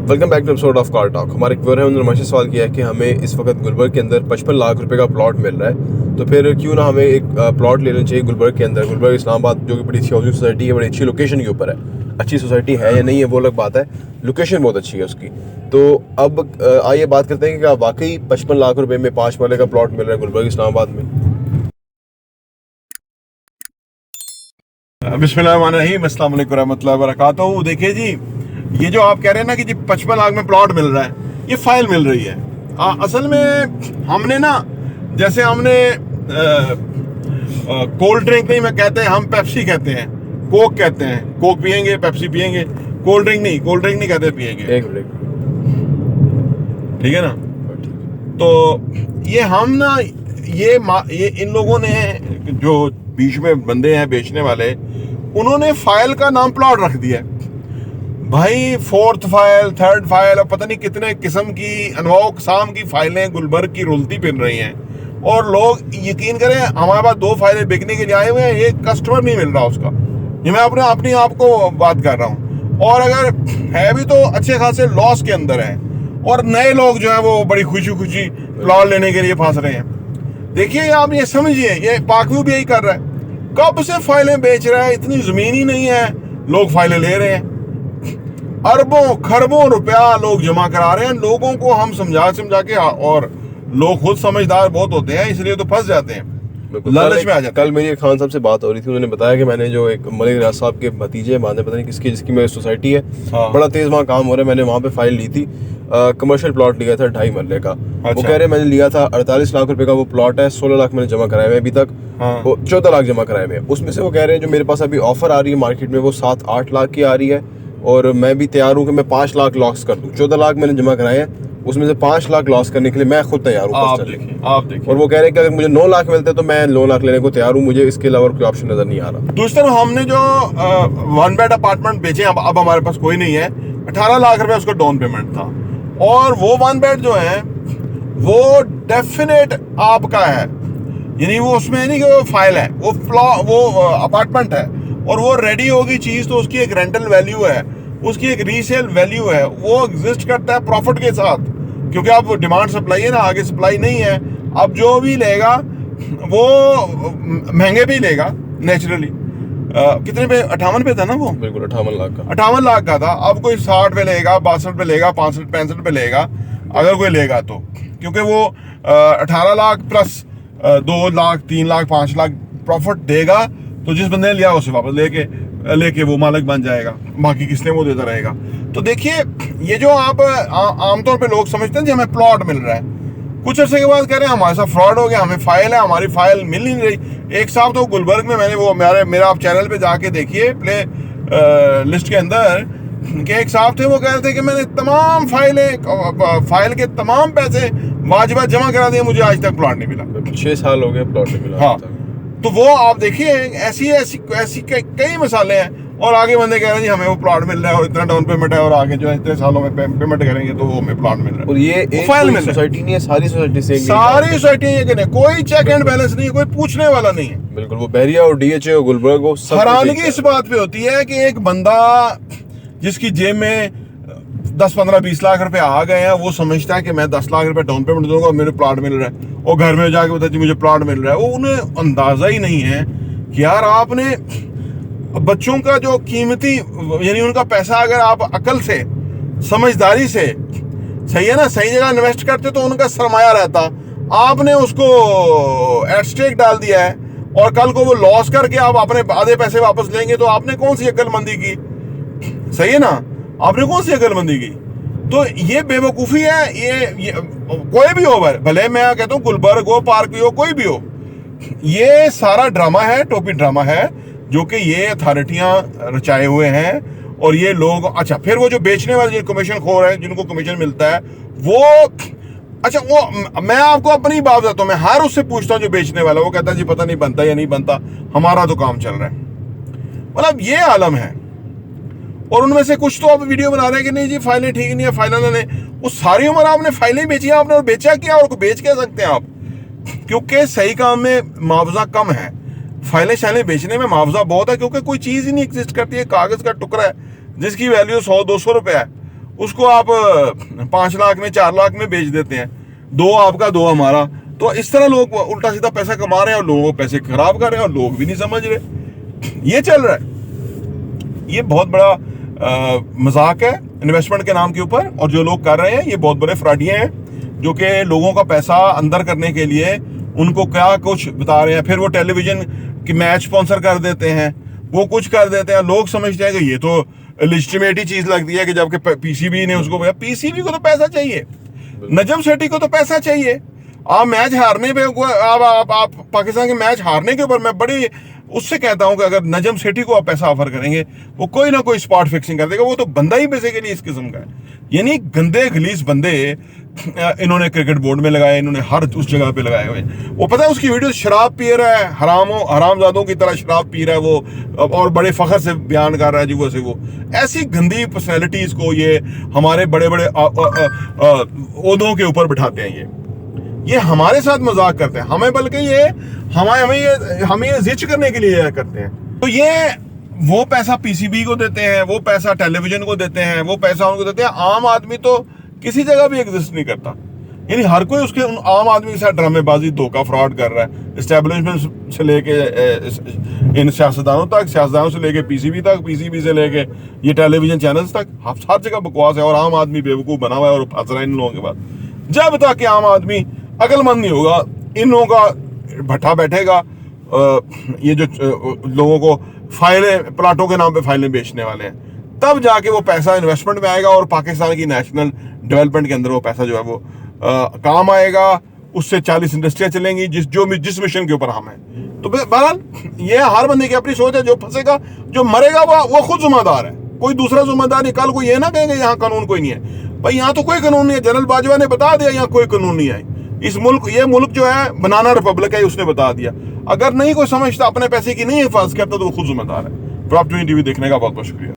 Welcome back to episode of car talk. हमारे एक viewer है, उन्होंने मुझसे सवाल किया है कि हमें इस वक्त गुलबर्ग के अंदर 55 लाख रुपए का प्लॉट मिल रहा है, तो फिर क्यों ना हमें एक प्लॉट लेना चाहिए गुलबर्ग के अंदर। गुलबर्ग इस्लामाबाद जो कि बड़ी अच्छी हाउसिंग सोसाइटी है, बड़ी अच्छी लोकेशन के ऊपर है। अच्छी सोसाइटी है या नहीं है वो अलग बात है, लोकेशन बहुत अच्छी है उसकी। तो अब आइए बात करते हैं कि क्या वाकई 55 लाख रुपए में 5 मरले का प्लॉट मिल रहा है गुलबर्ग इस्लामाबाद में। बिस्मिल्लाहिर्रहमानिर्रहीम, अस्सलाम वालेकुम रहमतुल्लाहि व बरकातहू। देखिए जी, ये जो आप कह रहे हैं ना कि जी 55 लाख में प्लॉट मिल रहा है, ये फाइल मिल रही है। असल में हमने ना, जैसे हमने कोल्ड ड्रिंक नहीं मैं कहते हैं, हम पेप्सी कहते हैं, कोक कहते हैं। कोक पियेंगे, पेप्सी पियेंगे, कोल्ड ड्रिंक नहीं कहते पियेंगे। एक मिनट, ठीक है ना। तो ये हम ना ये इन लोगों ने, जो बीच में बंदे हैं बेचने वाले, उन्होंने फाइल का नाम प्लॉट रख दिया भाई। 4th फाइल, 3rd फाइल और पता नहीं कितने किस्म की अनवाओ कसाम की फाइलें गुलबर्ग की रुलती फिर रही हैं। और लोग यकीन करें, हमारे पास 2 फाइलें बिकने के लिए आए हुए हैं, एक कस्टमर नहीं मिल रहा उसका। ये मैं अपनी आप को बात कर रहा हूँ। और अगर है भी तो अच्छे खासे लॉस के अंदर है, और नए लोग जो है वो बड़ी खुशी प्लॉट लेने के लिए फंस रहे हैं। देखिए, आप ये समझिए, ये पाकव्यू भी यही कर रहा है। कब से फाइलें बेच रहा है, इतनी जमीन ही नहीं है, लोग फाइलें ले रहे हैं। अरबों खरबों रुपया लोग जमा करा रहे हैं। लोगों को हम समझा के, और लोग खुद समझदार बहुत होते हैं, इसलिए तो फंस जाते हैं, लालच में आ जाते हैं। कल मेरी खान साहब से बात हो रही थी, उन्होंने बताया कि मैंने जो एक मलिक रियाज साहब के भतीजे माने पता नहीं किसकी, जिसकी मेरी सोसाइटी है, बड़ा तेज वहाँ काम हो रहा है, मैंने वहाँ पे फाइल ली थी। कमर्शियल प्लॉट लिया था 2.5 मरले का। वो कह रहे मैंने लिया था 48 लाख रुपए का वो प्लॉट है, 16 लाख मैंने जमा कराए हुए अभी तक। वो 14 लाख जमा कराए हुए हैं। उसमें से वो कह रहे हैं जो मेरे पास अभी ऑफर आ रही है मार्केट में वो 7-8 लाख की आ रही है, और मैं भी तैयार हूँ कि मैं 5 लाख लॉस कर दूँ। 14 लाख मैंने जमा कराए हैं, उसमें से 5 लाख लॉस करने के लिए मैं खुद तैयार हूँ। आप देखिए। और वो कह रहे हैं कि अगर मुझे 9 लाख मिलते तो मैं 9 लाख लेने को तैयार हूँ, मुझे इसके अलावा कोई ऑप्शन नजर नहीं आ रहा। दूसरी तरफ हमने जो 1 बेड अपार्टमेंट बेचे, अब हमारे पास कोई नहीं है। 18 लाख रुपए उसका डाउन पेमेंट था, और वो 1 बेड जो है वो डेफिनेट आपका है, यानी वो उसमें नहीं कि वो फाइल है, वो अपार्टमेंट है, और वो रेडी होगी चीज, तो उसकी एक रेंटल वैल्यू है, उसकी एक रीसेल वैल्यू है, वो एग्जिस्ट करता है प्रॉफिट के साथ। क्योंकि अब डिमांड सप्लाई है ना, आगे सप्लाई नहीं है। अब जो भी लेगा वो महंगे भी लेगा नेचुरली। कितने पे? 58 पे था ना वो? बिल्कुल 58 लाख का। 58 लाख का था। अब कोई 60 पे लेगा, 62 पे लेगा, 65 पे लेगा, अगर कोई लेगा तो। क्योंकि वो 18 लाख प्लस 2 लाख, 3 लाख, 5 लाख प्रॉफिट देगा, तो जिस बंदे ने लिया उसे वापस लेके वो मालिक बन जाएगा, बाकी किसने वो देता रहेगा। तो देखिए, ये जो आप आमतौर पे लोग समझते हैं कि हमें प्लॉट मिल रहा है, कुछ अर्से के बाद कह रहे हैं हमारे साथ फ्रॉड हो गया, हमें फाइल है, हमारी फाइल मिल नहीं रही। एक साहब तो गुलबर्ग में, मैंने वो मेरा आप चैनल पे जाके देखिए प्ले लिस्ट के अंदर, कि एक साहब थे, वो कह रहे थे कि मैंने तमाम फाइल के तमाम पैसे वाजिबात जमा करा दिए, मुझे आज तक प्लॉट नहीं मिला। 6 साल हो गए प्लॉट नहीं मिला। हाँ, तो वो आप देखिए, ऐसी कई मिसालें हैं। और आगे बंदे कह रहे हैं जी हमें वो प्लॉट मिल रहा है, और इतना डाउन पेमेंट है, और आगे जो है इतने सालों में पेमेंट करेंगे तो वो हमें प्लॉट मिल रहा है। और ये एक फाइल मिल सोसाइटी नहीं है, सारी सोसाइटी से, सारी सोसाइटी ये कहने, कोई चेक एंड बैलेंस नहीं है, कोई पूछने वाला नहीं है। बिल्कुल, वो बहरिया और डीएचए और गुलबर्ग हो, सब हैरानगी इस बात पे होती है कि एक बंदा जिसकी जेब में 10, 15, 20 लाख रुपए आ गए हैं, वो समझता है कि मैं 10 लाख रुपए डाउन पेमेंट दूंगा और मेरे प्लॉट मिल रहा है, और घर में जाके बताती मुझे प्लॉट मिल रहा है। वो उन्हें अंदाजा ही नहीं है कि यार, आपने बच्चों का जो कीमती, यानी उनका पैसा अगर आप अकल से, समझदारी से, सही है ना, सही जगह इन्वेस्ट करते तो उनका सरमाया रहता। आपने उसको एट स्टेक डाल दिया है, और कल को वो लॉस करके आप अपने आधे पैसे वापस लेंगे, तो आपने कौन सी अक्लमंदी की? सही है ना, आपने कौन सी अक्लमंदी की? तो ये बेवकूफ़ी है। ये कोई भी हो, भले मैं कहता हूँ गुलबर्ग हो, पार्क भी हो, कोई भी हो, ये सारा ड्रामा है, टोपी ड्रामा है, जो कि ये अथॉरिटियां रचाए हुए हैं। और ये लोग, अच्छा, फिर वो जो बेचने वाले जो कमीशन खोर है, जिनको कमीशन मिलता है, वो, अच्छा, वो मैं आपको अपनी बात बताता हूँ, मैं हर उससे पूछता हूँ जो बेचने वाला, वो कहता है जी पता नहीं बनता या नहीं बनता, हमारा तो काम चल रहा है। मतलब ये आलम है। और उनमें से कुछ तो अब वीडियो बना रहे हैं कि नहीं जी फाइलें ठीक नहीं है, फाइलें ने, वो सारी उम्र आपने फाइलें बेची, आपने और बेचा क्या, और बेच क्या सकते हैं आप? क्योंकि सही काम में मुआवजा कम है, फाइलें शाइलें बेचने में मुआवजा बहुत है, क्योंकि कोई चीज़ ही नहीं एग्जिस्ट करती है। कागज़ का टुकड़ा है जिसकी वैल्यू 100-200 रुपये है, उसको आप 5 लाख में 4 लाख में बेच देते हैं, 2 आपका 2 हमारा। तो इस तरह लोग उल्टा सीधा पैसा कमा रहे हैं और लोगों को पैसे खराब कर रहे हैं और लोग भी नहीं समझ रहे। ये चल रहा है, ये बहुत बड़ा मजाक है इन्वेस्टमेंट के नाम के ऊपर। और जो लोग कर रहे हैं ये बहुत बड़े फ्रॉडिये हैं, जो कि लोगों का पैसा अंदर करने के लिए उनको क्या कुछ बता रहे हैं। फिर वो टेलीविजन की मैच स्पॉन्सर कर देते हैं, वो कुछ कर देते हैं। लोग समझते हैं कि ये तो लेजिटिमेट ही चीज लगती है, कि जबकि पीसीबी ने उसको, पीसीबी को तो पैसा चाहिए, नजम सेठी को तो पैसा चाहिए। आप मैच हारने पे आप पाकिस्तान के मैच हारने के ऊपर मैं बड़ी उससे कहता हूं कि अगर नजम सेठी को आप पैसा ऑफर करेंगे, वो कोई ना कोई स्पॉट फिक्सिंग कर देगा। वो तो बंदा ही बेसिकली इस किस्म का है। यानी गंदे गलीस बंदे इन्होंने क्रिकेट बोर्ड में लगाए, इन्होंने हर उस जगह पे लगाए हुए। वो पता है उसकी वीडियो शराब पी रहा है, हरामजादों की तरह शराब पी रहा है वो, और बड़े फखर से बयान कर रहा है जी वो से वो। ऐसी गंदी पर्सनैलिटीज को ये हमारे बड़े बड़े ओहदों के ऊपर बिठाते हैं। ये हमारे साथ मजाक करते हैं, हमें बल्कि ये हमें ये जिच करने के लिए करते हैं। तो ये वो पैसा पीसीबी को देते हैं, वो पैसा टेलीविजन को देते हैं, वो पैसा उनको देते हैं। आम आदमी तो किसी जगह भी एग्जिस्ट नहीं करता। यानी हर कोई उसके आम आदमी के साथ ड्रामेबाजी, धोखा, फ्रॉड कर रहा है। एस्टेब्लिशमेंट से लेके इन सियासतदानों तक, सियासतदानों से लेके पीसीबी तक, पीसीबी से लेके ये टेलीविजन चैनल्स तक, हर जगह बकवास है। और आम आदमी बेवकूफ़ बना हुआ है और फंस रहा है इन लोगों के बाद। जब तक कि आम आदमी अकलमंद नहीं होगा, इन लोगों का भट्ठा बैठेगा। ये जो लोगों को फाइलें, प्लाटों के नाम पे फाइलें बेचने वाले हैं, तब जाके वो पैसा इन्वेस्टमेंट में आएगा और पाकिस्तान की नेशनल डेवलपमेंट के अंदर वो पैसा जो है वो काम आएगा। उससे 40 इंडस्ट्रियां चलेंगी जिस मिशन के ऊपर हम हैं। तो बहरहाल ये हर बंदे की अपनी सोच है। जो फंसेगा, जो मरेगा, वो खुद जिम्मेदार है, कोई दूसरा जिम्मेदार नहीं। कल को ये ना कहेंगे यहाँ कानून कोई नहीं है। भाई यहाँ तो कोई कानून नहीं है, जनरल बाजवा ने बता दिया यहाँ कोई कानून नहीं है। ये मुल्क जो है बनाना रिपब्लिक है, उसने बता दिया। अगर नहीं कोई समझता, अपने पैसे की नहीं हिफाजत करता, तो वो खुद जिम्मेदार है। प्रॉप 20 टीवी देखने का बहुत बहुत शुक्रिया।